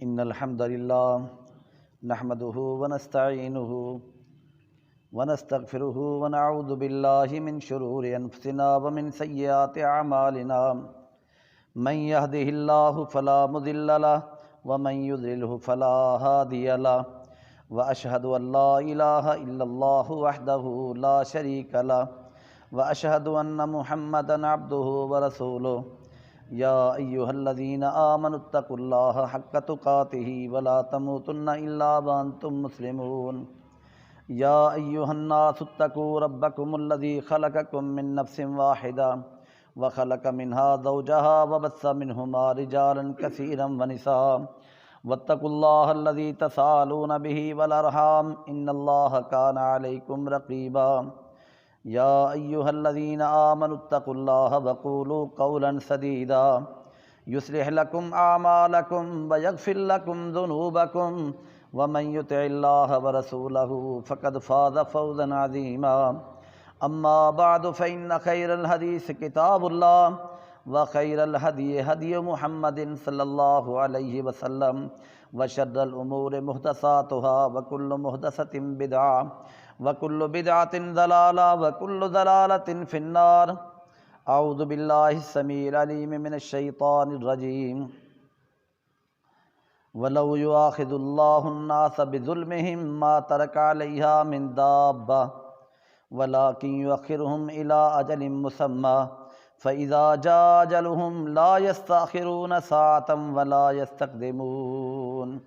إن الحمد لله نحمده ونستعينه ونستغفره ونعوذ بالله من شرور أنفسنا ومن سيئات أعمالنا من يهده الله فلا مضل له ومن يضلله فلا هادي له وأشهد أن لا إله إلا الله وحده لا شريك له وأشهد أن محمدا عبده ورسوله يا أيها الذين آمنوا اتقوا الله حق تقاته ولا تموتن إلا وأنتم مسلمون يا أيها الناس اتقوا ربكم الذي خلقكم من نفس واحدة وخلق منها زوجها وبث منهما رجالا كثيرا ونساء واتقوا الله الذي تساءلون به والأرحام إن الله كان عليكم رقيبا يا أيها الذين آمنوا اتقوا الله وقولوا قولا سديدا يصلح لكم أعمالكم ويغفر لكم ذنوبكم ومن يطع الله ورسوله فقد فاز فوزا عظيما أما بعد فإن خير الحديث كتاب الله وخير الهدي هدي محمد صلى الله عليه وسلم وشر الأمور محدثاتها وكل محدثة بدعة وكل بدعة ضلالة وكل ضلالة في النار أعوذ بالله السميع العليم من الشيطان الرجيم ولو يؤاخذ الله الناس بظلمهم ما ترك عليها من دابة ولكن يؤخرهم إلى أجل مسمى فإذا جاء أجلهم لا يستأخرون ساعة ولا يستقدمون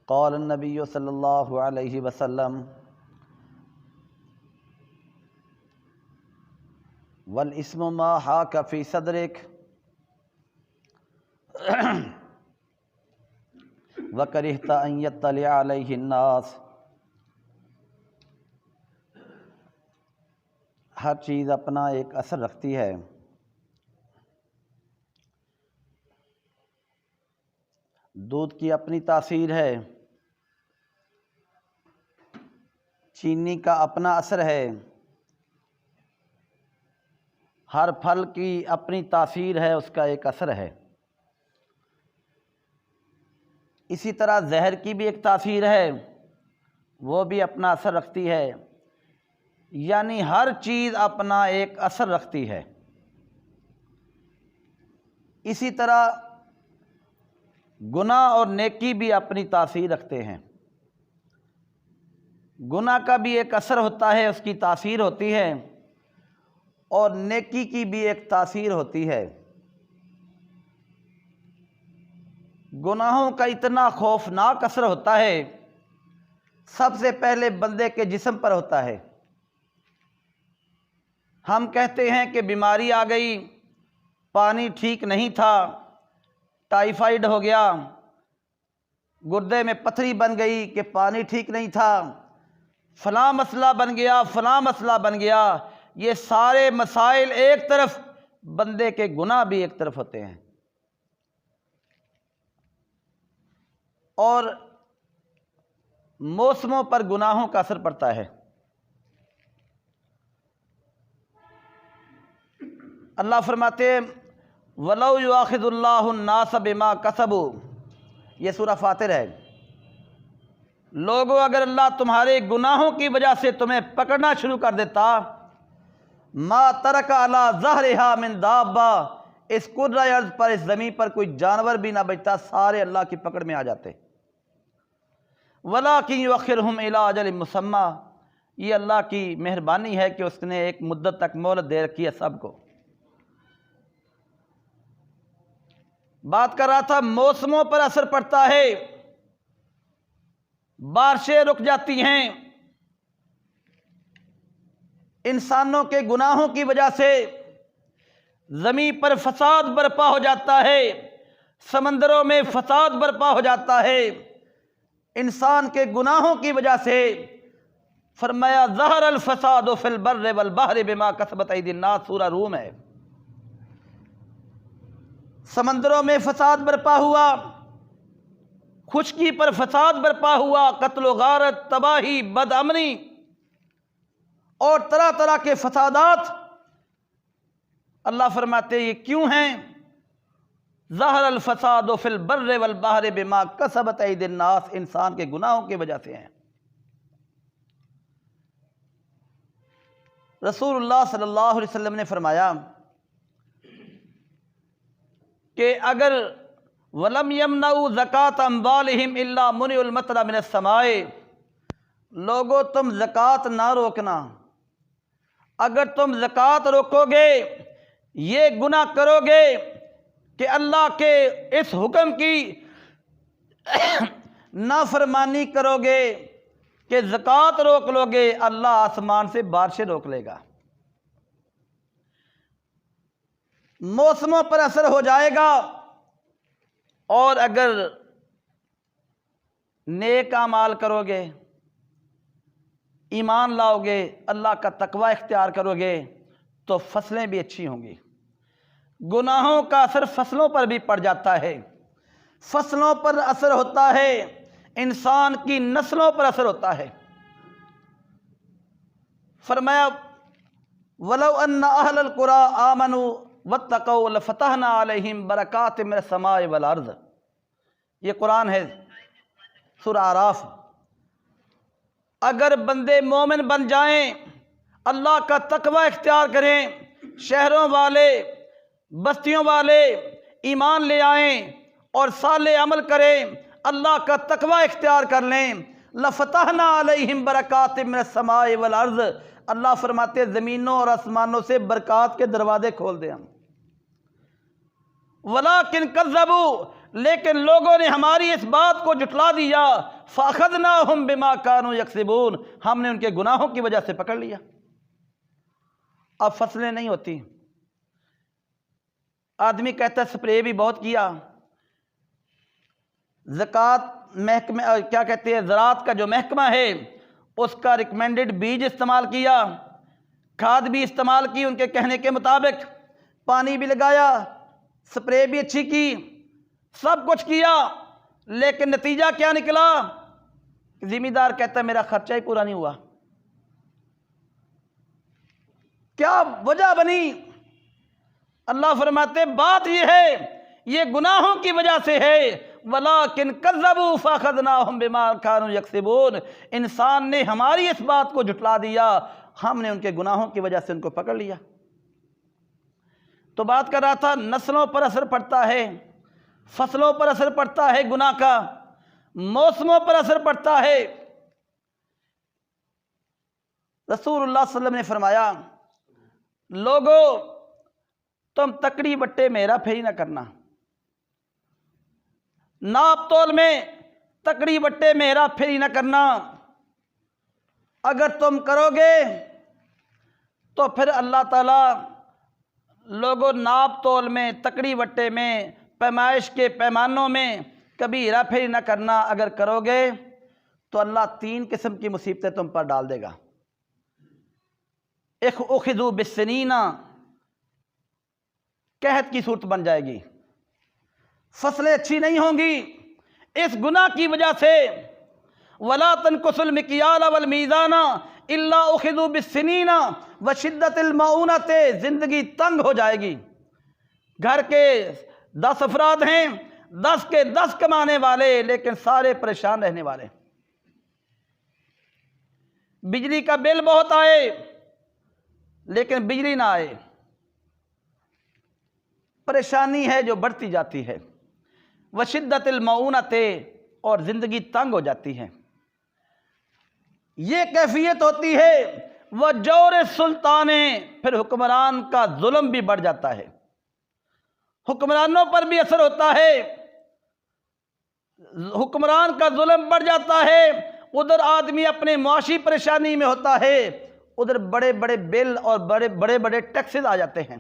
قال النبي صلی اللہ علیہ وسلم والاسم ما حاک فی صدرک وکرہت ان یطلع علیہ الناس۔ ہر چیز اپنا ایک اثر رکھتی ہے۔ دودھ کی اپنی تاثیر ہے، چینی کا اپنا اثر ہے، ہر پھل کی اپنی تاثیر ہے، اس کا ایک اثر ہے۔ اسی طرح زہر کی بھی ایک تاثیر ہے، وہ بھی اپنا اثر رکھتی ہے، یعنی ہر چیز اپنا ایک اثر رکھتی ہے۔ اسی طرح گناہ اور نیکی بھی اپنی تاثیر رکھتے ہیں۔ گناہ کا بھی ایک اثر ہوتا ہے، اس کی تاثیر ہوتی ہے، اور نیکی کی بھی ایک تاثیر ہوتی ہے۔ گناہوں کا اتنا خوفناک اثر ہوتا ہے، سب سے پہلے بندے کے جسم پر ہوتا ہے۔ ہم کہتے ہیں کہ بیماری آ گئی، پانی ٹھیک نہیں تھا، ٹائیفائیڈ ہو گیا، گردے میں پتھری بن گئی کہ پانی ٹھیک نہیں تھا، فلاں مسئلہ بن گیا، فلاں مسئلہ بن گیا۔ یہ سارے مسائل ایک طرف، بندے کے گناہ بھی ایک طرف ہوتے ہیں۔ اور موسموں پر گناہوں کا اثر پڑتا ہے۔ اللہ فرماتے ہیں وَلَوْ يُؤَاخِذُ اللَّهُ النَّاسَ بِمَا كَسَبُوا، یہ سورہ فاطر ہے۔ لوگوں، اگر اللہ تمہارے گناہوں کی وجہ سے تمہیں پکڑنا شروع کر دیتا، مَا تَرَكَ عَلَىٰ ظَهْرِهَا مِن دَابَّةٍ، اس کرۂ ارض پر، اس زمین پر کوئی جانور بھی نہ بچتا، سارے اللہ کی پکڑ میں آ جاتے۔ وَلَٰكِن يُؤَخِّرُهُمْ إِلَىٰ أَجَلٍ مُّسَمًّى، یہ اللہ کی مہربانی ہے کہ اس نے ایک مدت تک مہلت دے رکھی ہے سب کو۔ بات کر رہا تھا موسموں پر اثر پڑتا ہے، بارشیں رک جاتی ہیں، انسانوں کے گناہوں کی وجہ سے زمین پر فساد برپا ہو جاتا ہے، سمندروں میں فساد برپا ہو جاتا ہے، انسان کے گناہوں کی وجہ سے۔ فرمایا ظہر الفساد فی البر والبحر بما کسبت ایدی الناس، سورہ روم ہے۔ سمندروں میں فساد برپا ہوا، خشکی پر فساد برپا ہوا، قتل و غارت، تباہی، بد امنی اور طرح طرح کے فسادات۔ اللہ فرماتے یہ کیوں ہیں؟ ظہر الفساد فی البر والبحر بما کسبت ایدی الناس، انسان کے گناہوں کی وجہ سے ہیں۔ رسول اللہ صلی اللہ علیہ وسلم نے فرمایا کہ اگر وَلَمْ يَمْنَعُوا زَكَاةَ أَمْوَالِهِمْ إِلَّا مُنِعُوا الْمَطَرَ مِنَ السَّمَاءِ، لوگو تم زکوٰۃ نہ روکنا، اگر تم زکوٰۃ روکو گے یہ گناہ کرو گے کہ اللہ کے اس حکم کی نافرمانی کرو گے کہ زکوٰۃ روک لو گے، اللہ آسمان سے بارشیں روک لے گا، موسموں پر اثر ہو جائے گا۔ اور اگر نیک اعمال کرو گے، ایمان لاؤ گے، اللہ کا تقوی اختیار کرو گے تو فصلیں بھی اچھی ہوں گی۔ گناہوں کا اثر فصلوں پر بھی پڑ جاتا ہے، فصلوں پر اثر ہوتا ہے، انسان کی نسلوں پر اثر ہوتا ہے۔ فرمایا وَلَوْ أَنَّ أَهْلَ الْقُرَىٰ آمَنُوا وَاتَّقَوْا لَفَتَحْنَا عَلَيْهِمْ بَرَكَاتٍ مِّنَ السَّمَاءِ وَالْأَرْضِ، یہ قرآن ہے سورہ اعراف۔ اگر بندے مومن بن جائیں، اللہ کا تقوی اختیار کریں، شہروں والے بستیوں والے ایمان لے آئیں اور صالح عمل کریں، اللہ کا تقوی اختیار کر لیں، لَفَتَحْنَا عَلَيْهِمْ بَرَكَاتٍ مِّنَ السَّمَاءِ وَالْأَرْضِ، اللہ فرماتے زمینوں اور آسمانوں سے برکات کے دروازے کھول دیں ہم۔ وَلَٰكِنْ كَذَّبُوا، لیکن لوگوں نے ہماری اس بات کو جھٹلا دیا، فَأَخَذْنَاهُمْ بِمَا كَانُوا يَكْسِبُونَ، ہم نے ان کے گناہوں کی وجہ سے پکڑ لیا۔ اب فصلیں نہیں ہوتی، آدمی کہتا ہے سپرے بھی بہت کیا، زکوٰۃ محکمہ کیا کہتے ہیں زراعت کا جو محکمہ ہے اس کا ریکمینڈڈ بیج استعمال کیا، کھاد بھی استعمال کی ان کے کہنے کے مطابق، پانی بھی لگایا، سپرے بھی اچھی کی، سب کچھ کیا، لیکن نتیجہ کیا نکلا؟ ذمہ دار کہتا ہے میرا خرچہ ہی پورا نہیں ہوا۔ کیا وجہ بنی؟ اللہ فرماتے بات یہ ہے یہ گناہوں کی وجہ سے ہے، وَلَٰكِنْ كَذَّبُوا فَأَخَذْنَاهُمْ بِمَا كَانُوا يَكْسِبُونَ، انسان نے ہماری اس بات کو جھٹلا دیا، ہم نے ان کے گناہوں کی وجہ سے ان کو پکڑ لیا۔ تو بات کر رہا تھا نسلوں پر اثر پڑتا ہے، فصلوں پر اثر پڑتا ہے گناہ کا، موسموں پر اثر پڑتا ہے۔ رسول اللہ صلی اللہ علیہ وسلم نے فرمایا لوگو تم تکڑی بٹے میں ہیرا پھیری نہ کرنا، ناپ تول میں تکڑی بٹے میں ہیرا پھیری نہ کرنا، اگر تم کرو گے تو پھر اللہ تعالیٰ لوگوں ناپ تول میں تکڑی بٹے میں پیمائش کے پیمانوں میں کبھی ہیرا پھیری نہ کرنا، اگر کرو گے تو اللہ 3 قسم کی مصیبتیں تم پر ڈال دے گا۔ اخذوا بالسنین، قحط کی صورت بن جائے گی، فصلیں اچھی نہیں ہوں گی اس گناہ کی وجہ سے۔ وَلَا تَنْقُصُوا الْمِكْيَالَ وَالْمِيزَانَ إِلَّا أُخِذُوا بِالسِّنِينَ وَشِدَّةِ الْمَعُونَةِ، زندگی تنگ ہو جائے گی۔ گھر کے 10 افراد ہیں، 10 کے 10 کمانے والے لیکن سارے پریشان رہنے والے، بجلی کا بل بہت آئے لیکن بجلی نہ آئے، پریشانی ہے جو بڑھتی جاتی ہے۔ وشدت المعونت، اور زندگی تنگ ہو جاتی ہے، یہ کیفیت ہوتی ہے۔ وجور السلطان، پھر حکمران کا ظلم بھی بڑھ جاتا ہے، حکمرانوں پر بھی اثر ہوتا ہے، حکمران کا ظلم بڑھ جاتا ہے، ادھر آدمی اپنے معاشی پریشانی میں ہوتا ہے، ادھر بڑے بڑے بل اور بڑے بڑے ٹیکسز آ جاتے ہیں۔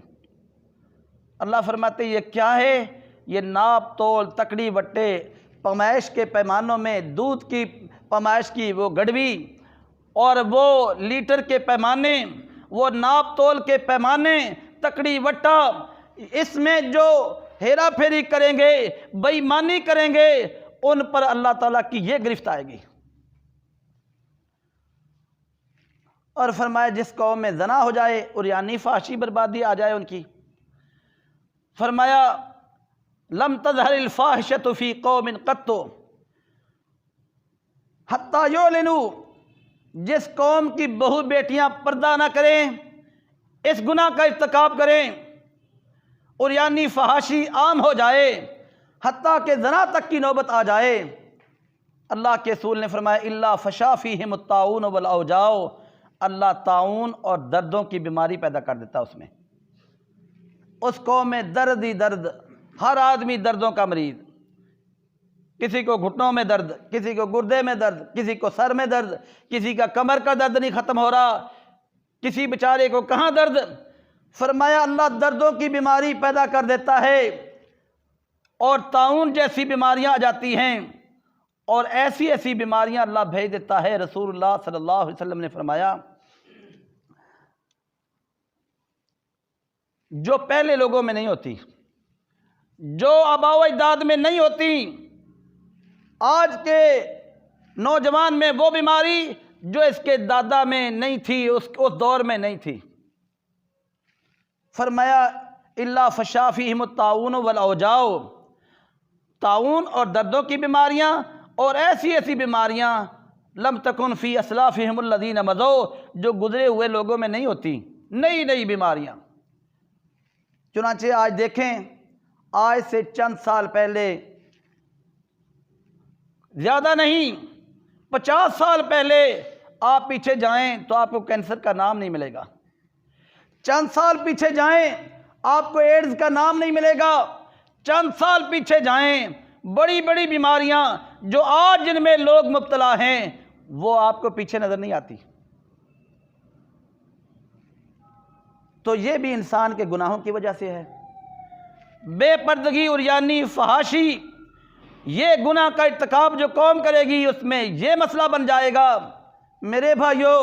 اللہ فرماتے یہ کیا ہے؟ یہ ناپ تول تکڑی بٹے، پیمائش کے پیمانوں میں دودھ کی پیمائش کی وہ گڑوی اور وہ لیٹر کے پیمانے، وہ ناپ تول کے پیمانے، تکڑی وٹا، اس میں جو ہیرا پھیری کریں گے، بے ایمانی کریں گے، ان پر اللہ تعالیٰ کی یہ گرفت آئے گی۔ اور فرمایا جس قوم میں زنا ہو جائے، عریانی فحشی بربادی آ جائے ان کی، فرمایا لم تظہر الفاحشۃ فی قوم قط حتی یعلنوا، جس قوم کی بہو بیٹیاں پردہ نہ کریں، اس گناہ کا ارتکاب کریں اور یعنی فحاشی عام ہو جائے، حتیٰ کہ زنا تک کی نوبت آ جائے، اللہ کے رسول نے فرمایا الا فشا فیہم الطاعون والاوجاع، اللہ طاعون اور دردوں کی بیماری پیدا کر دیتا اس میں، اس قوم میں درد ہی درد، ہر آدمی دردوں کا مریض، کسی کو گھٹنوں میں درد، کسی کو گردے میں درد، کسی کو سر میں درد، کسی کا کمر کا درد نہیں ختم ہو رہا، کسی بیچارے کو کہاں درد۔ فرمایا اللہ دردوں کی بیماری پیدا کر دیتا ہے اور طاعون جیسی بیماریاں آ جاتی ہیں، اور ایسی ایسی بیماریاں اللہ بھیج دیتا ہے۔ رسول اللہ صلی اللہ علیہ وسلم نے فرمایا جو پہلے لوگوں میں نہیں ہوتی، جو آباء و اجداد میں نہیں ہوتی، آج کے نوجوان میں وہ بیماری جو اس کے دادا میں نہیں تھی، اس دور میں نہیں تھی۔ فرمایا الا فشا فیہم الطاعون والاوجاع، طاعون اور دردوں کی بیماریاں اور ایسی ایسی بیماریاں لم تکن فی اسلافہم الذین مضوا، جو گزرے ہوئے لوگوں میں نہیں ہوتی، نئی نئی بیماریاں۔ چنانچہ آج دیکھیں، آج سے چند سال پہلے، زیادہ نہیں 50 سال پہلے آپ پیچھے جائیں تو آپ کو کینسر کا نام نہیں ملے گا، چند سال پیچھے جائیں آپ کو ایڈز کا نام نہیں ملے گا، چند سال پیچھے جائیں بڑی بڑی بیماریاں جو آج جن میں لوگ مبتلا ہیں وہ آپ کو پیچھے نظر نہیں آتی۔ تو یہ بھی انسان کے گناہوں کی وجہ سے ہے۔ بے پردگی اور یعنی فحاشی، یہ گناہ کا ارتکاب جو قوم کرے گی اس میں یہ مسئلہ بن جائے گا۔ میرے بھائیو،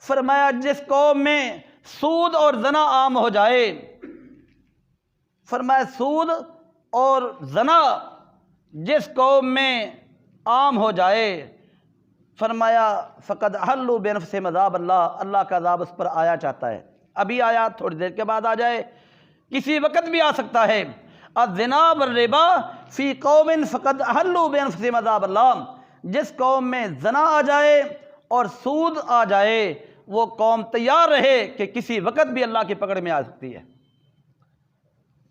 فرمایا جس قوم میں سود اور زنا عام ہو جائے، فرمایا سود اور زنا جس قوم میں عام ہو جائے، فرمایا فقد احلوا بنفسہم عذاب اللہ، اللہ کا عذاب اس پر آیا چاہتا ہے، ابھی آیا، تھوڑی دیر کے بعد آ جائے، کسی وقت بھی آ سکتا ہے۔ الزنا والربا فی قوم فقد احلوا بانفسہم عذاب اللہ، جس قوم میں زنا آ جائے اور سود آ جائے وہ قوم تیار رہے کہ کسی وقت بھی اللہ کی پکڑ میں آ سکتی ہے۔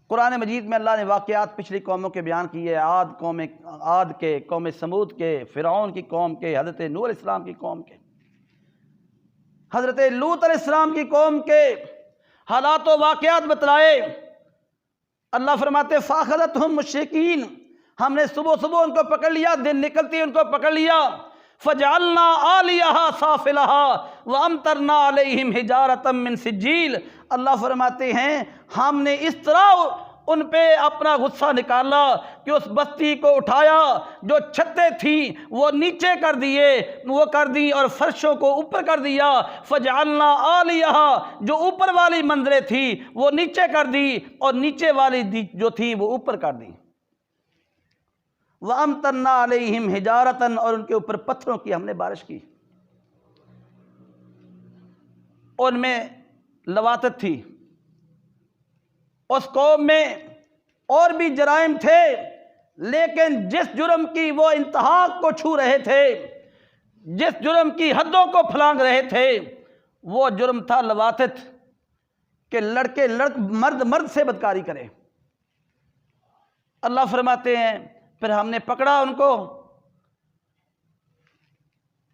قرآن مجید میں اللہ نے واقعات پچھلی قوموں کے بیان کیے، عاد کے، قوم سمود کے، فرعون کی قوم کے، حضرت نوح علیہ السلام کی قوم کے، حضرت لوط علیہ السلام کی قوم کے حالات و واقعات بتلائے۔ اللہ فرماتے فاخذتہم مشرکین، ہم نے صبح صبح ان کو پکڑ لیا، دن نکلتی ان کو پکڑ لیا، فجعلنا عالیہا سافلہا وامطرنا علیہم حجارۃ من سجیل، اللہ فرماتے ہیں ہم نے اس طرح ان پہ اپنا غصہ نکالا کہ اس بستی کو اٹھایا، جو چھتیں تھیں وہ نیچے کر دی اور فرشوں کو اوپر کر دیا، فجعلنا عالیہا، جو اوپر والی منزلیں تھی وہ نیچے کر دی اور نیچے والی جو تھی وہ اوپر کر دی، وَأَمْطَرْنَا عَلَيْهِمْ حِجَارَةً، اور ان کے اوپر پتھروں کی ہم نے بارش کی۔ ان میں لواطت تھی، اس قوم میں اور بھی جرائم تھے، لیکن جس جرم کی وہ انتہا کو چھو رہے تھے، جس جرم کی حدوں کو پھلانگ رہے تھے، وہ جرم تھا لواطت، کہ مرد سے بدکاری کرے۔ اللہ فرماتے ہیں پھر ہم نے پکڑا ان کو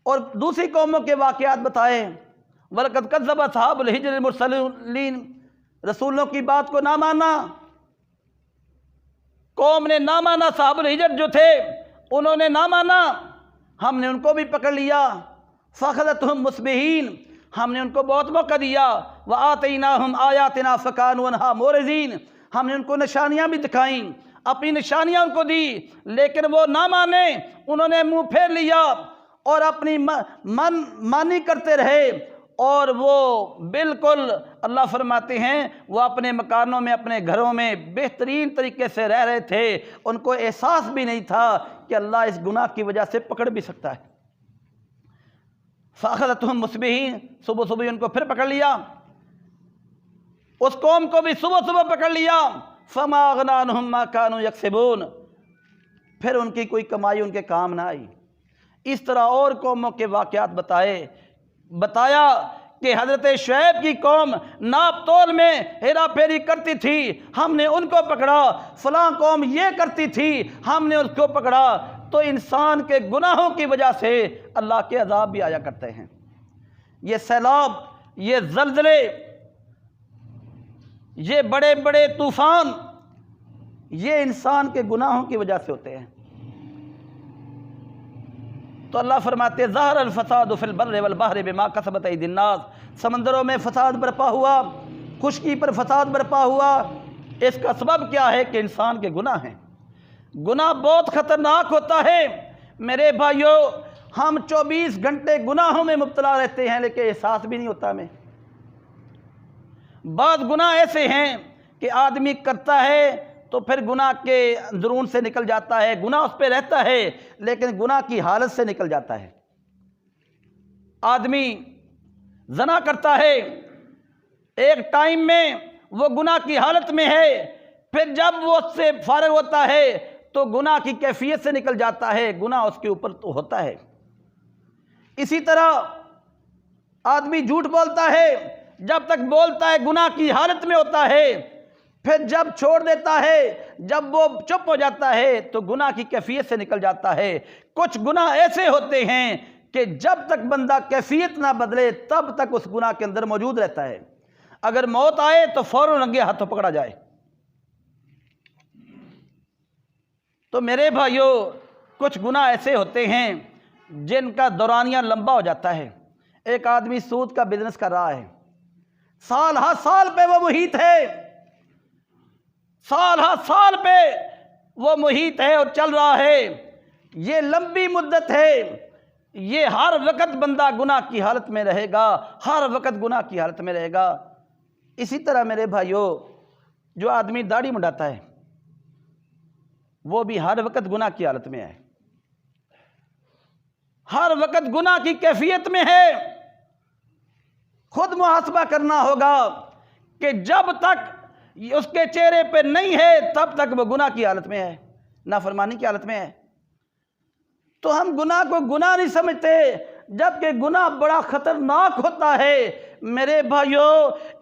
اور دوسری قوموں کے واقعات بتائے۔ وَلَقَدْ كَذَّبَ أَصْحَابُ الْحِجْرِ الْمُرْسَلِينَ، رسولوں کی بات کو نہ مانا، قوم نے نہ مانا، صحاب الحجر جو تھے انہوں نے نہ مانا، ہم نے ان کو بھی پکڑ لیا۔ فَأَخَذَتْهُمْ مُصْبِحِينَ، ہم نے ان کو بہت موقع دیا۔ وَآتَيْنَاهُمْ آيَاتِنَا فَكَانُوا عَنْهَا مُعْرِضِينَ، ہم نے ان کو نشانیاں بھی دکھائیں، اپنی نشانیاں ان کو دی، لیکن وہ نہ مانے، انہوں نے منہ پھیر لیا اور اپنی مانی کرتے رہے، اور وہ بالکل اللہ فرماتے ہیں وہ اپنے مکانوں میں، اپنے گھروں میں بہترین طریقے سے رہ رہے تھے، ان کو احساس بھی نہیں تھا کہ اللہ اس گناہ کی وجہ سے پکڑ بھی سکتا ہے۔ فَأَخَذَتْهُمْ مُصْبِحِينَ، صبح صبح ان کو پھر پکڑ لیا، اس قوم کو بھی صبح صبح پکڑ لیا۔ فما اغنی عنہم ما کانوا یکسبون، پھر ان کی کوئی کمائی ان کے کام نہ آئی۔ اس طرح اور قوموں کے واقعات بتایا کہ حضرت شعیب کی قوم ناپ تول میں ہیرا پھیری کرتی تھی، ہم نے ان کو پکڑا، فلاں قوم یہ کرتی تھی، ہم نے اس کو پکڑا۔ تو انسان کے گناہوں کی وجہ سے اللہ کے عذاب بھی آیا کرتے ہیں۔ یہ سیلاب، یہ زلزلے، یہ بڑے بڑے طوفان، یہ انسان کے گناہوں کی وجہ سے ہوتے ہیں۔ تو اللہ فرماتے ظہر الفساد فی البر والبحر بما کسبت ایدی الناس، سمندروں میں فساد برپا ہوا، خشکی پر فساد برپا ہوا۔ اس کا سبب کیا ہے؟ کہ انسان کے گناہ ہیں۔ گناہ بہت خطرناک ہوتا ہے میرے بھائیوں، ہم 24 گھنٹے گناہوں میں مبتلا رہتے ہیں لیکن احساس بھی نہیں ہوتا ہمیں۔ بعض گناہ ایسے ہیں کہ آدمی کرتا ہے تو پھر گناہ کے اندرون سے نکل جاتا ہے، گناہ اس پہ رہتا ہے لیکن گناہ کی حالت سے نکل جاتا ہے۔ آدمی زنا کرتا ہے، ایک ٹائم میں وہ گناہ کی حالت میں ہے، پھر جب وہ اس سے فارغ ہوتا ہے تو گناہ کی کیفیت سے نکل جاتا ہے، گناہ اس کے اوپر تو ہوتا ہے۔ اسی طرح آدمی جھوٹ بولتا ہے، جب تک بولتا ہے گناہ کی حالت میں ہوتا ہے، پھر جب چھوڑ دیتا ہے، جب وہ چپ ہو جاتا ہے تو گناہ کی کیفیت سے نکل جاتا ہے۔ کچھ گناہ ایسے ہوتے ہیں کہ جب تک بندہ کیفیت نہ بدلے تب تک اس گناہ کے اندر موجود رہتا ہے، اگر موت آئے تو فوراً رنگے ہاتھوں پکڑا جائے۔ تو میرے بھائیوں، کچھ گناہ ایسے ہوتے ہیں جن کا دورانیہ لمبا ہو جاتا ہے۔ ایک آدمی سود کا بزنس کر رہا ہے، سال ہر سال پہ وہ محیط ہے، سال ہر سال پہ وہ محیط ہے اور چل رہا ہے، یہ لمبی مدت ہے، یہ ہر وقت بندہ گناہ کی حالت میں رہے گا، ہر وقت گناہ کی حالت میں رہے گا۔ اسی طرح میرے بھائیوں، جو آدمی داڑھی منڈاتا ہے وہ بھی ہر وقت گناہ کی حالت میں ہے، ہر وقت گناہ کی کیفیت میں ہے۔ خود محاسبہ کرنا ہوگا کہ جب تک اس کے چہرے پہ نہیں ہے تب تک وہ گناہ کی حالت میں ہے، نافرمانی کی حالت میں ہے۔ تو ہم گناہ کو گناہ نہیں سمجھتے، جبکہ گناہ بڑا خطرناک ہوتا ہے میرے بھائیوں،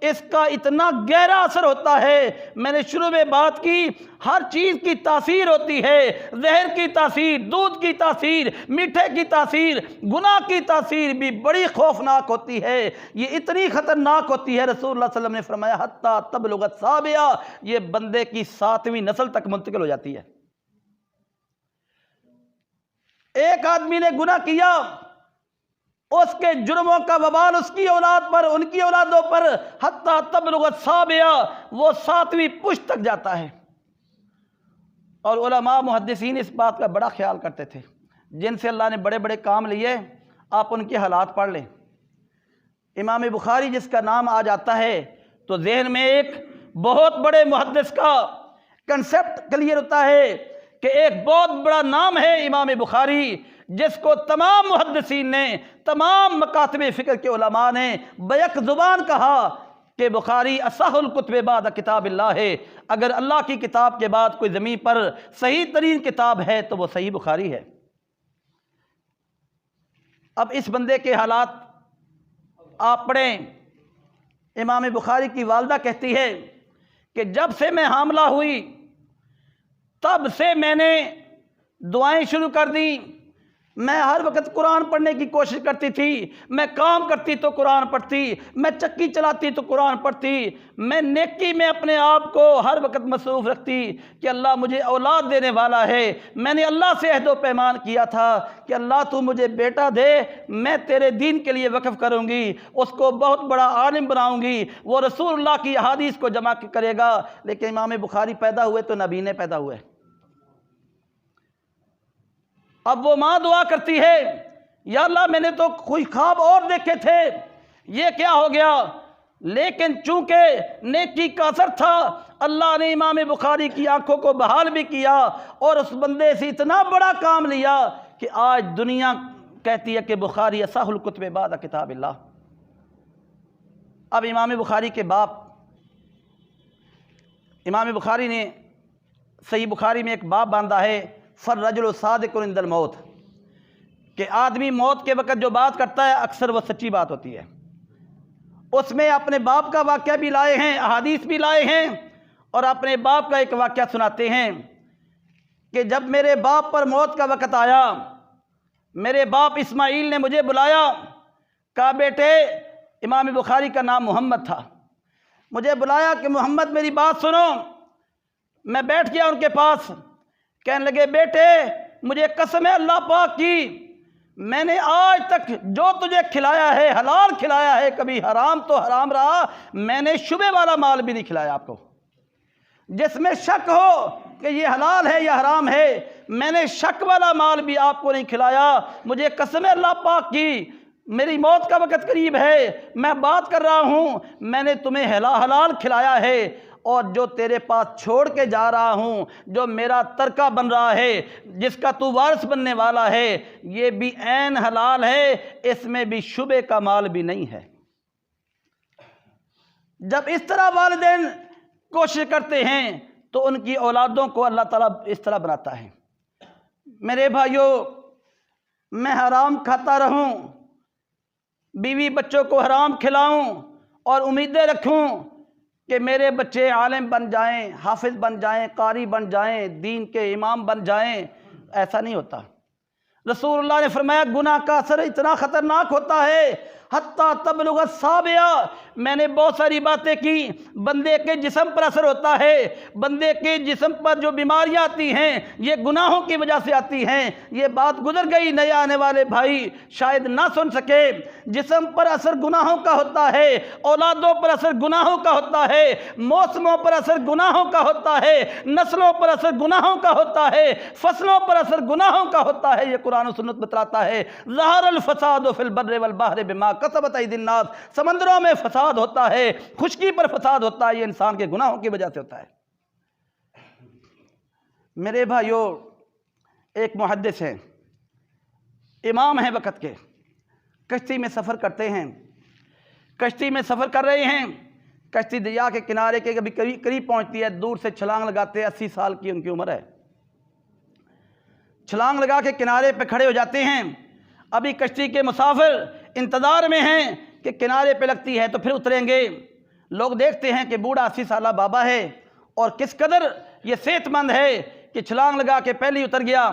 اس کا اتنا گہرا اثر ہوتا ہے۔ میں نے شروع میں بات کی، ہر چیز کی تاثیر ہوتی ہے، زہر کی تاثیر، دودھ کی تاثیر، میٹھے کی تاثیر، گناہ کی تاثیر بھی بڑی خوفناک ہوتی ہے، یہ اتنی خطرناک ہوتی ہے۔ رسول اللہ صلی اللہ علیہ وسلم نے فرمایا حتیٰ تبلغ السابعہ، یہ بندے کی 7ویں نسل تک منتقل ہو جاتی ہے۔ ایک آدمی نے گناہ کیا، اس کے جرموں کا وبال اس کی اولاد پر، ان کی اولادوں پر، حتیٰ تبلغ السابعہ، وہ 7ویں پشت تک جاتا ہے۔ اور علماء محدثین اس بات کا بڑا خیال کرتے تھے، جن سے اللہ نے بڑے بڑے کام لیے، آپ ان کے حالات پڑھ لیں۔ امام بخاری جس کا نام آ جاتا ہے تو ذہن میں ایک بہت بڑے محدث کا کنسپٹ کلیئر ہوتا ہے کہ ایک بہت بڑا نام ہے امام بخاری، جس کو تمام محدثین نے، تمام مکاتب فکر کے علماء نے بیک زبان کہا کہ بخاری اصح الکتب بعد کتاب اللہ ہے، اگر اللہ کی کتاب کے بعد کوئی زمین پر صحیح ترین کتاب ہے تو وہ صحیح بخاری ہے۔ اب اس بندے کے حالات آپ پڑھیں۔ امام بخاری کی والدہ کہتی ہے کہ جب سے میں حاملہ ہوئی تب سے میں نے دعائیں شروع کر دیں، میں ہر وقت قرآن پڑھنے کی کوشش کرتی تھی، میں کام کرتی تو قرآن پڑھتی، میں چکی چلاتی تو قرآن پڑھتی، میں نیکی میں اپنے آپ کو ہر وقت مصروف رکھتی کہ اللہ مجھے اولاد دینے والا ہے۔ میں نے اللہ سے عہد و پیمان کیا تھا کہ اللہ تو مجھے بیٹا دے، میں تیرے دین کے لیے وقف کروں گی، اس کو بہت بڑا عالم بناؤں گی، وہ رسول اللہ کی احادیث کو جمع کرے گا۔ لیکن امام بخاری پیدا ہوئے تو نبینے پیدا ہوئے۔ اب وہ ماں دعا کرتی ہے یا اللہ میں نے تو کوئی خواب اور دیکھے تھے، یہ کیا ہو گیا؟ لیکن چونکہ نیکی کا اثر تھا، اللہ نے امام بخاری کی آنکھوں کو بحال بھی کیا اور اس بندے سے اتنا بڑا کام لیا کہ آج دنیا کہتی ہے کہ بخاری اصح الکتب بعد کتاب اللہ۔ اب امام بخاری کے باپ امام بخاری نے صحیح بخاری میں ایک باب باندھا ہے فالرجل صادق عند الموت، کہ آدمی موت کے وقت جو بات کرتا ہے اکثر وہ سچی بات ہوتی ہے۔ اس میں اپنے باپ کا واقعہ بھی لائے ہیں، احادیث بھی لائے ہیں، اور اپنے باپ کا ایک واقعہ سناتے ہیں کہ جب میرے باپ پر موت کا وقت آیا، میرے باپ اسماعیل نے مجھے بلایا، کہا بیٹے، امام بخاری کا نام محمد تھا، مجھے بلایا کہ محمد میری بات سنو۔ میں بیٹھ گیا ان کے پاس، کہنے لگے بیٹے مجھے قسم ہے اللہ پاک کی، میں نے آج تک جو تجھے کھلایا ہے حلال کھلایا ہے، کبھی حرام تو حرام رہا، میں نے شبہ والا مال بھی نہیں کھلایا آپ کو، جس میں شک ہو کہ یہ حلال ہے یا حرام ہے، میں نے شک والا مال بھی آپ کو نہیں کھلایا۔ مجھے قسم ہے اللہ پاک کی، میری موت کا وقت قریب ہے، میں بات کر رہا ہوں، میں نے تمہیں حلال کھلایا ہے، اور جو تیرے پاس چھوڑ کے جا رہا ہوں، جو میرا ترکہ بن رہا ہے، جس کا تو وارث بننے والا ہے، یہ بھی عین حلال ہے، اس میں بھی شبہ کا مال بھی نہیں ہے۔ جب اس طرح والدین کوشش کرتے ہیں تو ان کی اولادوں کو اللہ تعالیٰ اس طرح بناتا ہے۔ میرے بھائیوں، میں حرام کھاتا رہوں، بیوی بچوں کو حرام کھلاؤں اور امیدیں رکھوں کہ میرے بچے عالم بن جائیں، حافظ بن جائیں، قاری بن جائیں، دین کے امام بن جائیں، ایسا نہیں ہوتا۔ رسول اللہ نے فرمایا گناہ کا اثر اتنا خطرناک ہوتا ہے حتیٰ تبلغ السابعہ، میں نے بہت ساری باتیں کی، بندے کے جسم پر اثر ہوتا ہے، بندے کے جسم پر جو بیماریاں آتی ہیں یہ گناہوں کی وجہ سے آتی ہیں۔ یہ بات گزر گئی، نئے آنے والے بھائی شاید نہ سن سکے۔ جسم پر اثر گناہوں کا ہوتا ہے، اولادوں پر اثر گناہوں کا ہوتا ہے، موسموں پر اثر گناہوں کا ہوتا ہے، نسلوں پر اثر گناہوں کا ہوتا ہے، فصلوں پر اثر گناہوں کا ہوتا ہے۔ یہ قرآن و سنت بتلاتا ہے ظہر الفساد فی البر والبحر بما کسبت ایدی الناس، سمندروں میں فساد ہوتا ہے، خشکی پر فساد ہوتا ہے، یہ انسان کے گناہوں کی وجہ سے ہوتا ہے۔ میرے بھائیوں، ایک محدث ہیں، امام ہیں وقت کے، کشتی میں سفر کرتے ہیں، کشتی میں سفر کر رہے ہیں، کشتی دریا کے کنارے کے کبھی قریب پہنچتی ہے، دور سے چھلانگ لگاتے ہیں، 80 سال کی ان کی عمر ہے، چھلانگ لگا کے کنارے پہ کھڑے ہو جاتے ہیں۔ ابھی کشتی کے مسافر انتظار میں ہیں کہ کنارے پہ لگتی ہے تو پھر اتریں گے۔ لوگ دیکھتے ہیں کہ بوڑھا 80 سالہ بابا ہے اور کس قدر یہ صحت مند ہے کہ چھلانگ لگا کے پہلے ہی اتر گیا۔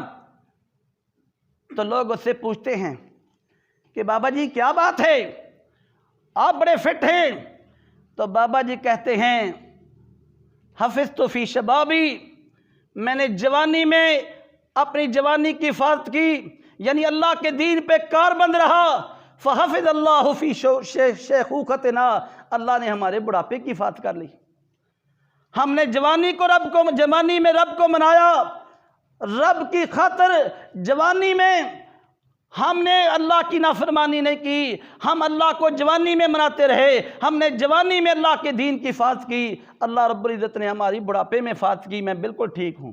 تو لوگ اس سے پوچھتے ہیں کہ بابا جی کیا بات ہے، آپ بڑے فٹ ہیں؟ تو بابا جی کہتے ہیں حفظت فی شبابی، میں نے جوانی میں اپنی جوانی کی حفاظت کی، یعنی اللہ کے دین پہ کاربند رہا۔ فحفظ اللہ فی شیخوختنا، اللہ نے ہمارے بڑھاپے کی حفاظت کر لی۔ ہم نے جوانی میں رب کو منایا، رب کی خاطر جوانی میں ہم نے اللہ کی نافرمانی نہیں کی، ہم اللہ کو جوانی میں مناتے رہے، ہم نے جوانی میں اللہ کے دین کی حفاظت کی، اللہ رب العزت نے ہماری بڑھاپے میں حفاظت کی، میں بالکل ٹھیک ہوں۔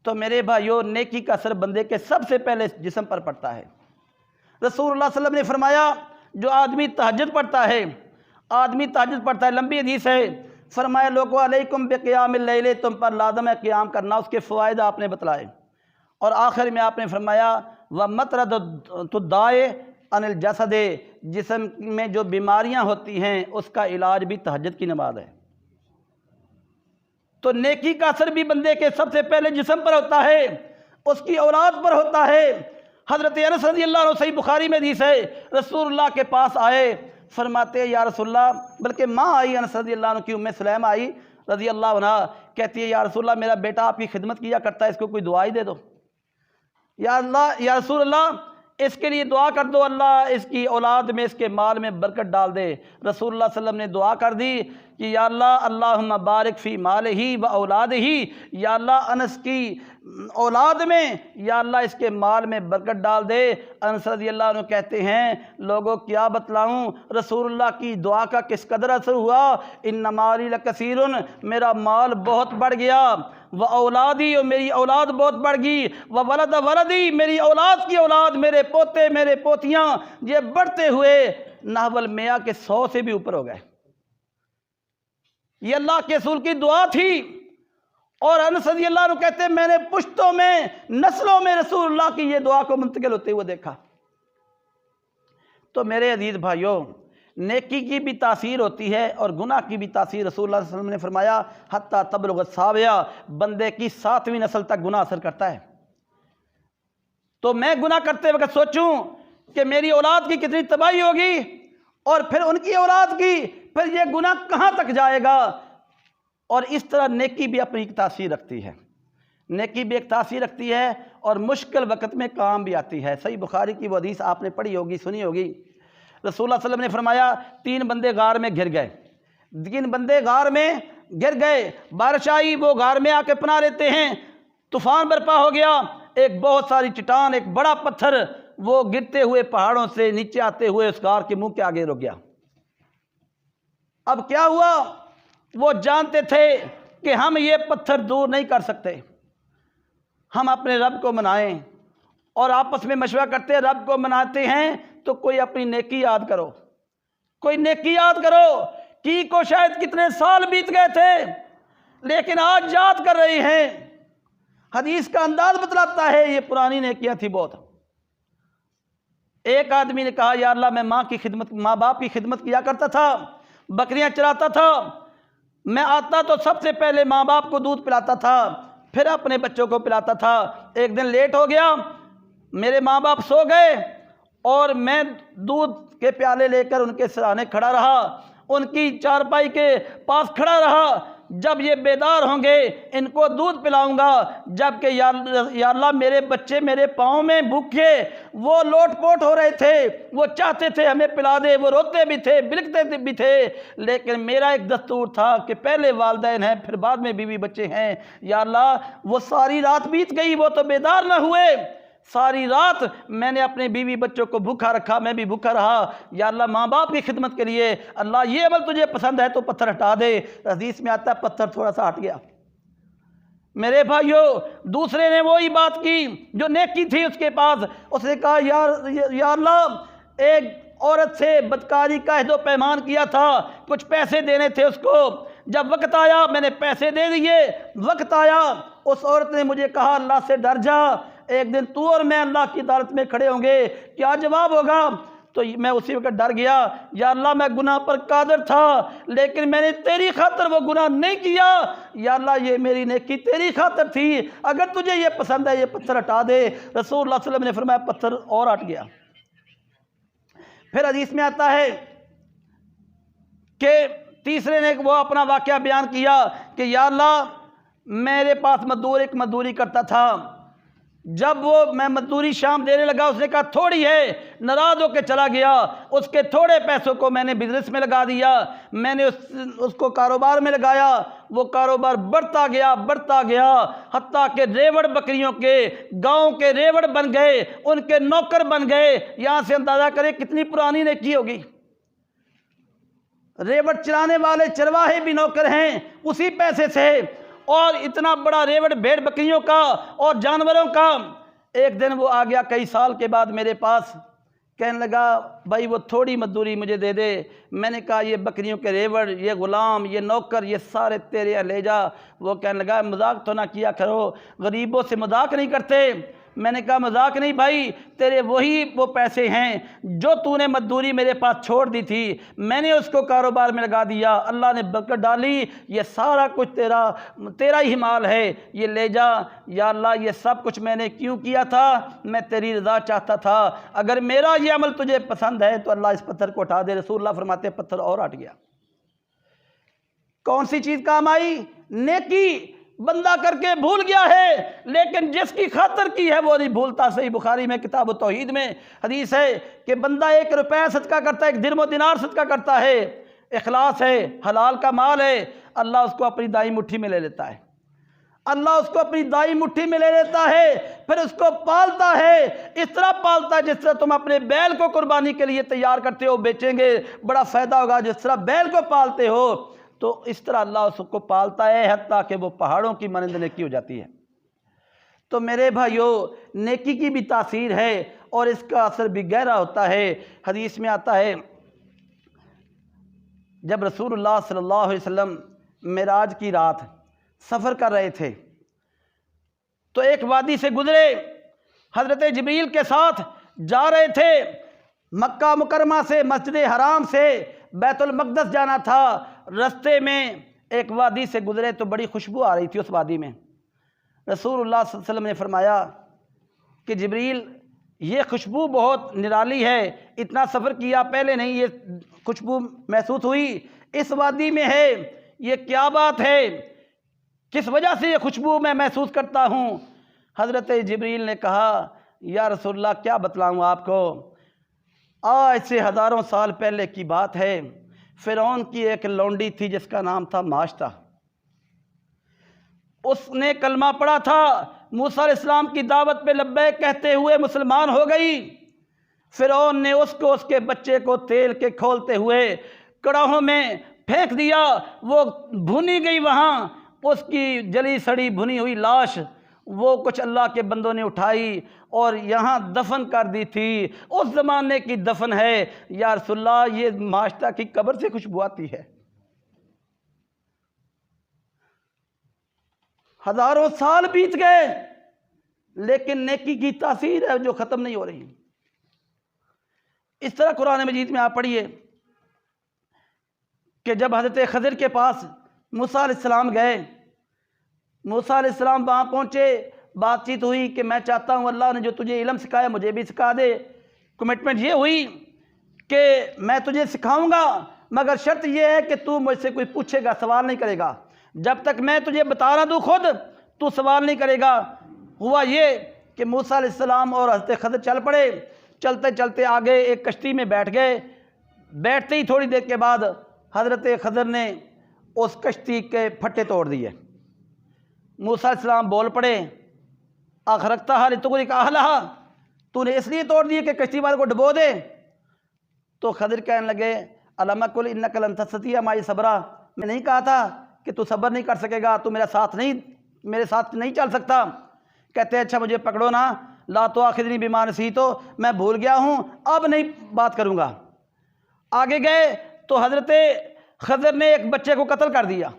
تو میرے بھائیوں، نیکی کا اثر بندے کے سب سے پہلے جسم پر پڑتا ہے۔ رسول اللہ صلی اللہ علیہ وسلم نے فرمایا جو آدمی تہجد پڑھتا ہے، لمبی حدیث ہے، فرمایا لوگو علیکم بقیام اللیل، تم پر لازم ہے قیام کرنا، اس کے فوائد آپ نے بتلائے، اور آخر میں آپ نے فرمایا وَمَطْرَدُ الدَّاءِ عَنِ الْجَسَدِ، جسم میں جو بیماریاں ہوتی ہیں اس کا علاج بھی تہجد کی نماز ہے۔ تو نیکی کا اثر بھی بندے کے سب سے پہلے جسم پر ہوتا ہے، اس کی اولاد پر ہوتا ہے۔ حضرت انس رضی اللہ عنہ، صحیح بخاری میں حدیث ہے، رسول اللہ کے پاس آئے، فرماتے یا رسول اللہ، بلکہ ماں آئی انس رضی اللہ عنہ کی، ام سلیم آئی رضی اللہ عنہ، کہتی ہے یا رسول اللہ میرا بیٹا آپ کی خدمت کیا کرتا ہے، اس کو کوئی دعا ہی دے دو۔ یا رسول اللہ اس کے لیے دعا کر دو، اللہ اس کی اولاد میں، اس کے مال میں برکت ڈال دے۔ رسول اللہ صلی اللہ علیہ وسلم نے دعا کر دی کہ یا اللہ اللہم بارک فی مالہ و اولادہ، یا اللہ انس کی اولاد میں، یا اللہ اس کے مال میں برکت ڈال دے۔ انس رضی اللہ عنہ کہتے ہیں لوگوں کیا بتلاؤں رسول اللہ کی دعا کا کس قدر اثر ہوا، ان مالی لکثیر، میرا مال بہت بڑھ گیا، و اولادی، اور میری اولاد بہت بڑھ گئی، و ولد ولدی، میری اولاد کی اولاد، میرے پوتے میرے پوتیاں، یہ بڑھتے ہوئے نحو المئہ کے 100 سے بھی اوپر ہو گئے۔ یہ اللہ کے رسول کی دعا تھی، اور انس رضی اللہ عنہ کہتے ہیں میں نے پشتوں میں نسلوں میں رسول اللہ کی یہ دعا کو منتقل ہوتے ہوئے دیکھا۔ تو میرے عزیز بھائیوں، نیکی کی بھی تاثیر ہوتی ہے اور گناہ کی بھی تاثیر۔ رسول اللہ صلی اللہ علیہ وسلم نے فرمایا حتیٰ تبلغ السابعہ، بندے کی 7ویں نسل تک گناہ اثر کرتا ہے۔ تو میں گناہ کرتے وقت سوچوں کہ میری اولاد کی کتنی تباہی ہوگی، اور پھر ان کی اولاد کی، پھر یہ گناہ کہاں تک جائے گا۔ اور اس طرح نیکی بھی اپنی ایک تاثیر رکھتی ہے، نیکی بھی ایک تاثیر رکھتی ہے اور مشکل وقت میں کام بھی آتی ہے۔ صحیح بخاری کی وہ حدیث آپ نے پڑھی ہوگی، سنی ہوگی۔ رسول اللہ صلی اللہ علیہ وسلم نے فرمایا 3 بندے غار میں گر گئے، 3 بندے غار میں گر گئے، بارش آئی، وہ غار میں آ کے پناہ لیتے ہیں، طوفان برپا ہو گیا، ایک بہت ساری چٹان، ایک بڑا پتھر وہ گرتے ہوئے پہاڑوں سے نیچے آتے ہوئے اس غار کے منہ کے آگے رک گیا۔ اب کیا ہوا؟ وہ جانتے تھے کہ ہم یہ پتھر دور نہیں کر سکتے، ہم اپنے رب کو منائیں، اور آپس میں مشورہ کرتے ہیں رب کو مناتے ہیں تو کوئی اپنی نیکی یاد کرو، کوئی نیکی یاد کرو، کی کو شاید کتنے سال بیت گئے تھے لیکن آج یاد کر رہے ہیں۔ حدیث کا انداز بتلاتا ہے یہ پرانی نیکیاں تھی بہت۔ ایک آدمی نے کہا یا اللہ میں ماں باپ کی خدمت کیا کرتا تھا، بکریاں چراتا تھا، میں آتا تو سب سے پہلے ماں باپ کو دودھ پلاتا تھا، پھر اپنے بچوں کو پلاتا تھا۔ ایک دن لیٹ ہو گیا، میرے ماں باپ سو گئے اور میں دودھ کے پیالے لے کر ان کے سرانے کھڑا رہا، ان کی چارپائی کے پاس کھڑا رہا۔ جب یہ بیدار ہوں گے ان کو دودھ پلاؤں گا، جب کہ یا اللہ میرے بچے میرے پاؤں میں بھوکے وہ لوٹ پوٹ ہو رہے تھے، وہ چاہتے تھے ہمیں پلا دے، وہ روتے بھی تھے بلکتے بھی تھے، لیکن میرا ایک دستور تھا کہ پہلے والدین ہیں پھر بعد میں بیوی بچے ہیں۔ یا اللہ وہ ساری رات بیت گئی، وہ تو بیدار نہ ہوئے، ساری رات میں نے اپنے بیوی بچوں کو بھوکا رکھا، میں بھی بھوکا رہا۔ یا اللہ ماں باپ کی خدمت کے لیے اللہ یہ عمل تجھے پسند ہے تو پتھر ہٹا دے۔ حدیث میں آتا ہے پتھر تھوڑا سا ہٹ گیا۔ میرے بھائیوں، دوسرے نے وہی بات کی جو نیکی تھی اس کے پاس، اس نے کہا یا اللہ ایک عورت سے بدکاری کا عہد و پیمان کیا تھا، کچھ پیسے دینے تھے اس کو، جب وقت آیا میں نے پیسے دے دیے، وقت آیا اس عورت نے مجھے کہا اللہ سے ڈر جا، ایک دن تو اور میں اللہ کی عدالت میں کھڑے ہوں گے، کیا جواب ہوگا؟ تو میں اسی وقت ڈر گیا، یا اللہ میں گناہ پر قادر تھا لیکن میں نے تیری خاطر وہ گناہ نہیں کیا، یا اللہ یہ میری نیکی تیری خاطر تھی، اگر تجھے یہ پسند ہے یہ پتھر ہٹا دے۔ رسول اللہ صلی اللہ علیہ وسلم نے فرمایا پتھر اور ہٹ گیا۔ پھر حدیث میں آتا ہے کہ تیسرے نے وہ اپنا واقعہ بیان کیا کہ یا اللہ میرے پاس مزدوری کرتا تھا، جب وہ میں مزدوری شام دینے لگا اس نے کہا تھوڑی ہے، ناراض ہو کے چلا گیا، اس کے تھوڑے پیسوں کو میں نے بزنس میں لگا دیا، میں نے اس کو کاروبار میں لگایا، وہ کاروبار بڑھتا گیا حتیٰ کہ ریوڑ بکریوں کے گاؤں کے ریوڑ بن گئے، ان کے نوکر بن گئے۔ یہاں سے اندازہ کریں کتنی پرانی نیکی ہوگی۔ ریوڑ چرانے والے چرواہے بھی نوکر ہیں اسی پیسے سے، اور اتنا بڑا ریوڑ بھیڑ بکریوں کا اور جانوروں کا۔ ایک دن وہ آ گیا کئی سال کے بعد میرے پاس، کہنے لگا بھائی وہ تھوڑی مزدوری مجھے دے دے۔ میں نے کہا یہ بکریوں کے ریوڑ، یہ غلام، یہ نوکر، یہ سارے تیرے لے جا۔ وہ کہنے لگا مذاق تو نہ کیا کرو، غریبوں سے مذاق نہیں کرتے۔ میں نے کہا مذاق نہیں بھائی، تیرے وہی وہ پیسے ہیں جو تو نے مزدوری میرے پاس چھوڑ دی تھی، میں نے اس کو کاروبار میں لگا دیا، اللہ نے برکت ڈالی، یہ سارا کچھ تیرا ہی مال ہے، یہ لے جا۔ یا اللہ یہ سب کچھ میں نے کیوں کیا تھا؟ میں تیری رضا چاہتا تھا، اگر میرا یہ عمل تجھے پسند ہے تو اللہ اس پتھر کو اٹھا دے۔ رسول اللہ فرماتے ہیں پتھر اور ہٹ گیا۔ کون سی چیز کام آئی؟ نیکی بندہ کر کے بھول گیا ہے لیکن جس کی خاطر کی ہے وہ نہیں بھولتا۔ صحیح بخاری میں کتاب التوحید میں حدیث ہے کہ بندہ 1 روپیہ صدقہ کرتا ہے، 1 درم و دینار صدقہ کرتا ہے، اخلاص ہے، حلال کا مال ہے، اللہ اس کو اپنی دائیں مٹھی میں لے لیتا ہے، اللہ اس کو اپنی دائیں مٹھی میں لے لیتا ہے، پھر اس کو پالتا ہے، اس طرح پالتا ہے جس طرح تم اپنے بیل کو قربانی کے لیے تیار کرتے ہو، بیچیں گے بڑا فائدہ ہوگا، جس طرح بیل کو پالتے ہو تو اس طرح اللہ اس کو پالتا ہے حتیٰ کہ وہ پہاڑوں کی مانند نیکی ہو جاتی ہے۔ تو میرے بھائیو نیکی کی بھی تاثیر ہے اور اس کا اثر بھی گہرا ہوتا ہے۔ حدیث میں آتا ہے جب رسول اللہ صلی اللہ علیہ وسلم معراج کی رات سفر کر رہے تھے تو ایک وادی سے گزرے، حضرت جبریل کے ساتھ جا رہے تھے، مکہ مکرمہ سے مسجد حرام سے بیت المقدس جانا تھا، رستے میں ایک وادی سے گزرے تو بڑی خوشبو آ رہی تھی اس وادی میں۔ رسول اللہ صلی اللہ علیہ وسلم نے فرمایا کہ جبریل یہ خوشبو بہت نرالی ہے، اتنا سفر کیا پہلے نہیں یہ خوشبو محسوس ہوئی، اس وادی میں ہے، یہ کیا بات ہے، کس وجہ سے یہ خوشبو میں محسوس کرتا ہوں؟ حضرت جبریل نے کہا یا رسول اللہ کیا بتلاؤں آپ کو، آج سے ہزاروں سال پہلے کی بات ہے، فرعون کی ایک لونڈی تھی جس کا نام تھا ماشطہ، اس نے کلمہ پڑھا تھا، موسیٰ علیہ السلام کی دعوت پہ لبیک کہتے ہوئے مسلمان ہو گئی، فرعون نے اس کو اس کے بچے کو تیل کے کھولتے ہوئے کڑاہوں میں پھینک دیا، وہ بھونی گئی، وہاں اس کی جلی سڑی بھنی ہوئی لاش وہ کچھ اللہ کے بندوں نے اٹھائی اور یہاں دفن کر دی تھی، اس زمانے کی دفن ہے۔ یا رسول اللہ یہ ماشطہ کی قبر سے خوشبو آتی ہے، ہزاروں سال بیت گئے لیکن نیکی کی تاثیر ہے جو ختم نہیں ہو رہی۔ اس طرح قرآن مجید میں آپ پڑھیے کہ جب حضرت خضر کے پاس موسیٰ علیہ السلام گئے، موسیٰ علیہ السلام وہاں پہنچے، بات چیت ہوئی کہ میں چاہتا ہوں اللہ نے جو تجھے علم سکھایا مجھے بھی سکھا دے، کمٹمنٹ یہ ہوئی کہ میں تجھے سکھاؤں گا مگر شرط یہ ہے کہ تو مجھ سے کوئی پوچھے گا، سوال نہیں کرے گا، جب تک میں تجھے بتا رہا دوں خود تو سوال نہیں کرے گا۔ ہوا یہ کہ موسیٰ علیہ السلام اور حضرت خضر چل پڑے، چلتے چلتے آگے ایک کشتی میں بیٹھ گئے، بیٹھتے ہی تھوڑی دیر کے بعد حضرت خضر نے اس کشتی کے پھٹے توڑ دیے۔ موسیٰ علیہ السلام بول پڑے اغرقتہا لتغرق اہلہا، تو نے اس لیے توڑ دیے کہ کشتی والے کو ڈبو دے؟ تو خضر کہنے لگے الم اقل انک لن تستطیع معی صبرا، میں نہیں کہا تھا کہ تو صبر نہیں کر سکے گا، تو میرے ساتھ نہیں چل سکتا؟ کہتے اچھا مجھے پکڑو نا، لا تؤاخذنی بما نسیت، میں بھول گیا ہوں اب نہیں بات کروں گا۔ آگے گئے تو حضرت خضر نے ایک بچے کو قتل کر دیا،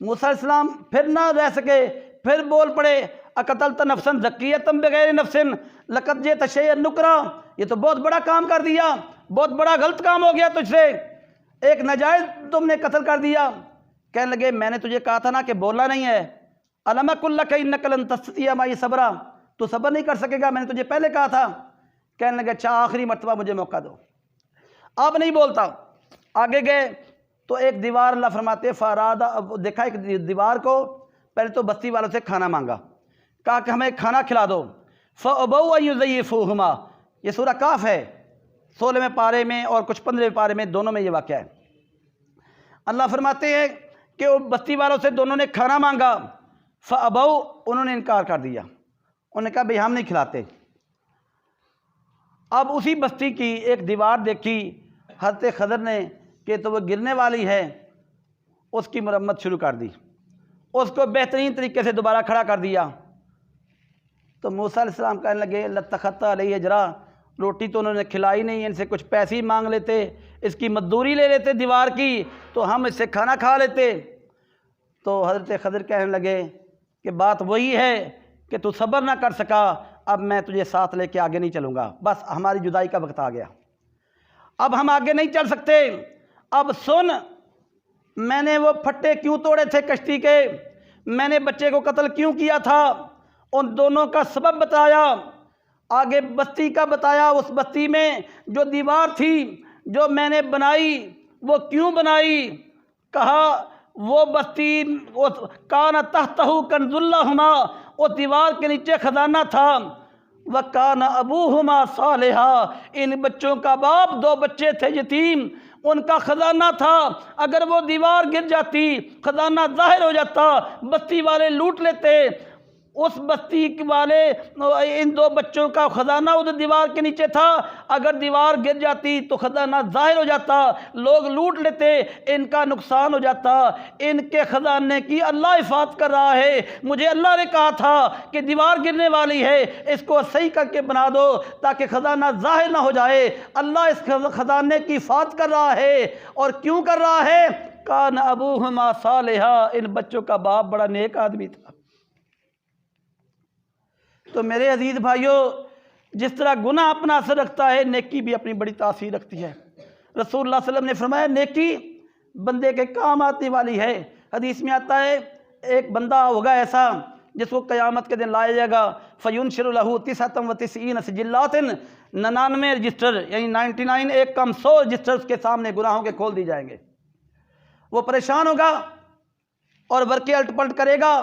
موسیٰ علیہ السلام پھر نہ رہ سکے، پھر بول پڑے اقتلت نفسا زکیۃ بغیر نفس لقد جئت شیئا نکرا، یہ تو بہت بڑا کام کر دیا، بہت بڑا غلط کام ہو گیا تجھ سے، ایک ناجائز تم نے قتل کر دیا۔ کہنے لگے میں نے تجھے کہا تھا نا کہ بولنا نہیں ہے، الم اقل لک انک لن تستطیع معی صبرا، تو صبر نہیں کر سکے گا، میں نے تجھے پہلے کہا تھا۔ کہنے لگے اچھا آخری مرتبہ مجھے موقع دو، اب نہیں بولتا۔ آگے گئے تو ایک دیوار اللہ فرماتے فارادہ، دیکھا ایک دیوار کو، پہلے تو بستی والوں سے کھانا مانگا، کہا کہ ہمیں کھانا کھلا دو، فَأَبَوْا أَن يُضَيِّفُوهُمَا، یہ سورہ کاف ہے، 16ویں پارے میں اور کچھ 15ویں پارے میں، دونوں میں یہ واقعہ ہے۔ اللہ فرماتے ہیں کہ وہ بستی والوں سے دونوں نے کھانا مانگا، فَأَبَوْا، انہوں نے انکار کر دیا، انہوں نے کہا بھئی ہم نہیں کھلاتے۔ اب اسی بستی کی ایک دیوار دیکھی حضرت خضر نے کہ تو وہ گرنے والی ہے، اس کی مرمت شروع کر دی، اس کو بہترین طریقے سے دوبارہ کھڑا کر دیا۔ تو موسیٰ علیہ السلام کہنے لگے لَتَّخَذْتَ عَلَيْهِ اجرا، روٹی تو انہوں نے کھلائی نہیں، ان سے کچھ پیسے ہی مانگ لیتے، اس کی مزدوری لے لیتے دیوار کی، تو ہم اس سے کھانا کھا لیتے۔ تو حضرت خضر کہنے لگے کہ بات وہی ہے کہ تو صبر نہ کر سکا، اب میں تجھے ساتھ لے کے آگے نہیں چلوں گا، بس ہماری جدائی کا وقت آ گیا، اب ہم آگے نہیں چل سکتے۔ اب سن، میں نے وہ پھٹے کیوں توڑے تھے کشتی کے، میں نے بچے کو قتل کیوں کیا تھا، ان دونوں کا سبب بتایا، آگے بستی کا بتایا، اس بستی میں جو دیوار تھی جو میں نے بنائی وہ کیوں بنائی، کہا وہ بستی کان تحتہ کنز لہما، اس دیوار کے نیچے خزانہ تھا، وَكَانَ أَبُوهُمَا صَالِحًا، ان بچوں کا باپ، دو بچے تھے یتیم، ان کا خزانہ تھا، اگر وہ دیوار گر جاتی خزانہ ظاہر ہو جاتا، بستی والے لوٹ لیتے، اس بستی والے ان دو بچوں کا خزانہ ادھر دیوار کے نیچے تھا، اگر دیوار گر جاتی تو خزانہ ظاہر ہو جاتا، لوگ لوٹ لیتے، ان کا نقصان ہو جاتا، ان کے خزانے کی اللہ حفاظت کر رہا ہے، مجھے اللہ نے کہا تھا کہ دیوار گرنے والی ہے، اس کو صحیح کر کے بنا دو تاکہ خزانہ ظاہر نہ ہو جائے، اللہ اس خزانے کی حفاظت کر رہا ہے، اور کیوں کر رہا ہے؟ کان ابوہما صالحا، ان بچوں کا باپ بڑا نیک آدمی تھا۔ تو میرے عزیز بھائیوں، جس طرح گناہ اپنا اثر رکھتا ہے، نیکی بھی اپنی بڑی تاثیر رکھتی ہے۔ رسول اللہ صلی اللہ علیہ وسلم نے فرمایا نیکی بندے کے کام آنے والی ہے۔ حدیث میں آتا ہے ایک بندہ ہوگا ایسا جس کو قیامت کے دن لایا جائے گا، فَيُنْشِرُ لَهُ 99 سجلات، 99 رجسٹر، یعنی 99 ایک کم 100 رجسٹر اس کے سامنے گناہوں کے کھول دی جائیں گے۔ وہ پریشان ہوگا اور ورقے الٹ پلٹ کرے گا،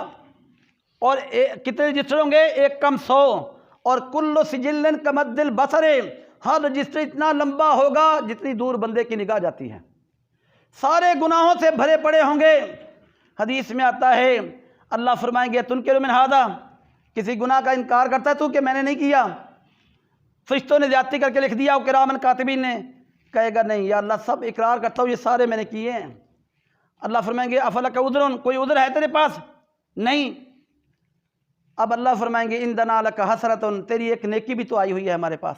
اور کتنے رجسٹر ہوں گے؟ ایک کم 100، اور کل سجل کمد البصر، ہر رجسٹر اتنا لمبا ہوگا جتنی دور بندے کی نگاہ جاتی ہے، سارے گناہوں سے بھرے پڑے ہوں گے۔ حدیث میں آتا ہے اللہ فرمائیں گے تنکر من ھذا، کسی گناہ کا انکار کرتا ہے تو کہ میں نے نہیں کیا؟ فرشتوں نے زیادتی کر کے لکھ دیا، وہ کرامن کاتبین نے، کہے گا نہیں یا اللہ سب اقرار کرتا ہوں یہ سارے میں نے کیے ہیں۔ اللہ فرمائیں گے افلک عذر، کوئی عذر ہے تیرے پاس؟ نہیں۔ اب اللہ فرمائیں گے عندنا لک حسرۃ، تیری ایک نیکی بھی تو آئی ہوئی ہے ہمارے پاس۔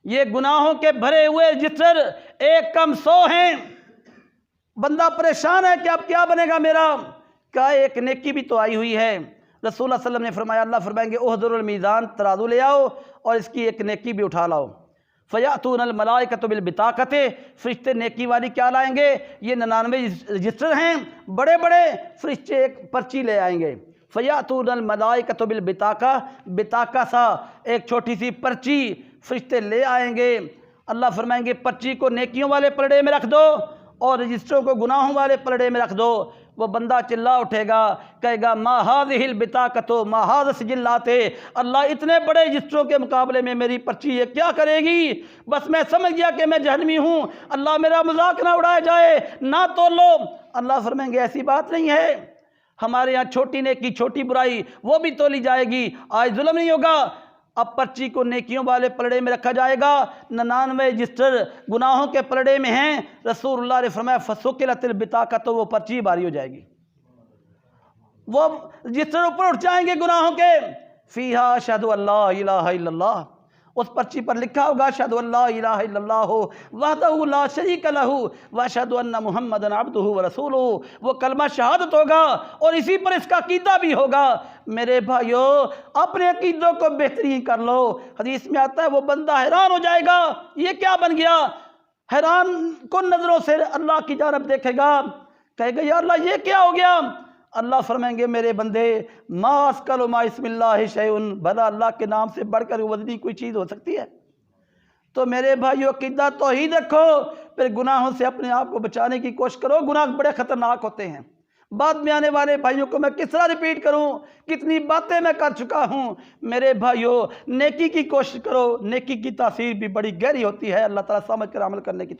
یہ گناہوں کے بھرے ہوئے رجسٹر ایک کم 100 ہیں، بندہ پریشان ہے کہ اب کیا بنے گا میرا، کہا ایک نیکی بھی تو آئی ہوئی ہے۔ رسول اللہ صلی اللہ علیہ وسلم نے فرمایا اللہ فرمائیں گے احضر المیزان، ترازو لے آؤ اور اس کی ایک نیکی بھی اٹھا لاؤ۔ فیاتون الملائکۃ بالبطاقۃ، فرشتے نیکی والی کیا لائیں گے؟ یہ 99 رجسٹر ہیں بڑے بڑے، فرشتے ایک پرچی لے آئیں گے۔ فیاتون الملائکۃ بالبطاقہ، بطاقہ سا ایک چھوٹی سی پرچی فرشتے لے آئیں گے۔ اللہ فرمائیں گے پرچی کو نیکیوں والے پلڑے میں رکھ دو اور رجسٹروں کو گناہوں والے پلڑے میں رکھ دو۔ وہ بندہ چلا اٹھے گا، کہے گا ما ھذہ البطاقۃ ما ھذا السجلات، اللہ اتنے بڑے رجسٹروں کے مقابلے میں میری پرچی یہ کیا کرے گی؟ بس میں سمجھ گیا کہ میں جہنمی ہوں، اللہ میرا مذاق نہ اڑایا جائے، نہ تولو۔ اللہ فرمائیں گے ایسی بات نہیں ہے، ہمارے یہاں چھوٹی نیکی چھوٹی برائی وہ بھی تولی جائے گی، آج ظلم نہیں ہوگا۔ اب پرچی کو نیکیوں والے پلڑے میں رکھا جائے گا، 99 رجسٹر گناہوں کے پلڑے میں ہیں۔ رسول اللہ نے فرمایا فسقلت البطاقۃ، تو وہ پرچی باری ہو جائے گی، وہ رجسٹر اوپر اٹھ جائیں گے گناہوں کے۔ فیہا اشہد ان لا الہ الا اللہ، اس پرچی پر لکھا ہوگا اشہد ان لا الہ الا اللہ وحدہ لا شریک لہ واشہد ان محمدا عبدہ ورسولہ، وہ کلمہ شہادت ہوگا اور اسی پر اس کا عقیدہ بھی ہوگا۔ میرے بھائیو اپنے عقیدوں کو بہترین کر لو۔ حدیث میں آتا ہے وہ بندہ حیران ہو جائے گا یہ کیا بن گیا، حیران کن نظروں سے اللہ کی جانب دیکھے گا، کہے گا یا اللہ یہ کیا ہو گیا؟ اللہ فرمائیں گے میرے بندے ما اسکل ما اسم اللہ شیء، بھلا اللہ کے نام سے بڑھ کر وزنی کوئی چیز ہو سکتی ہے؟ تو میرے بھائیو عقیدہ توحید رکھو، پھر گناہوں سے اپنے آپ کو بچانے کی کوشش کرو۔ گناہ بڑے خطرناک ہوتے ہیں، بعد میں آنے والے بھائیوں کو میں کس طرح ریپیٹ کروں، کتنی باتیں میں کر چکا ہوں۔ میرے بھائیو نیکی کی کوشش کرو، نیکی کی تاثیر بھی بڑی گہری ہوتی ہے۔ اللہ تعالیٰ سمجھ کر عمل کرنے کی